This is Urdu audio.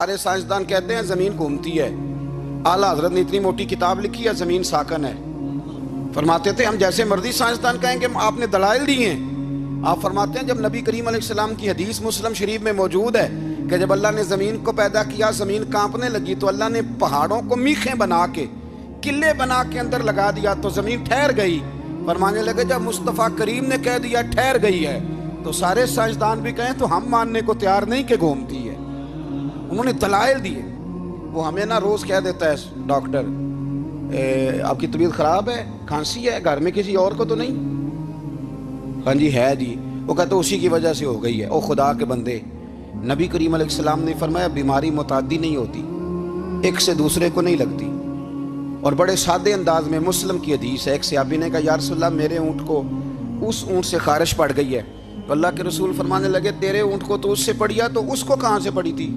سارے سائنسدان کہتے ہیں زمین گھومتی ہے۔ اعلیٰ حضرت نے اتنی موٹی کتاب لکھی ہے زمین ساکن ہے۔ فرماتے تھے ہم جیسے مرضی سائنسدان کہیں کہ آپ نے دلائل دی ہیں۔ آپ فرماتے ہیں جب نبی کریم علیہ السلام کی حدیث مسلم شریف میں موجود ہے کہ جب اللہ نے زمین کو پیدا کیا زمین کانپنے لگی تو اللہ نے پہاڑوں کو میخیں بنا کے قلعے بنا کے اندر لگا دیا تو زمین ٹھہر گئی۔ فرمانے لگے جب مصطفیٰ کریم نے کہہ دیا ٹھہر گئی ہے تو سارے سائنسدان بھی کہیں تو ہم ماننے کو تیار نہیں کہ گھومتی ہے۔ انہوں نے دلائل دیے۔ وہ ہمیں نہ روز کہہ دیتا ہے ڈاکٹر آپ کی طبیعت خراب ہے، کھانسی ہے، گھر میں کسی اور کو تو نہیں؟ ہاں جی ہے جی۔ وہ کہتے اسی کی وجہ سے ہو گئی ہے۔ او خدا کے بندے، نبی کریم علیہ السلام نے فرمایا بیماری متعدی نہیں ہوتی، ایک سے دوسرے کو نہیں لگتی۔ اور بڑے سادے انداز میں مسلم کی حدیث ہے، ایک صحابی نے کہا یا رسول اللہ میرے اونٹ کو اس اونٹ سے خارش پڑ گئی ہے، تو اللہ کے رسول فرمانے لگے تیرے اونٹ کو تو اس سے پڑیا تو اس کو کہاں سے پڑی تھی؟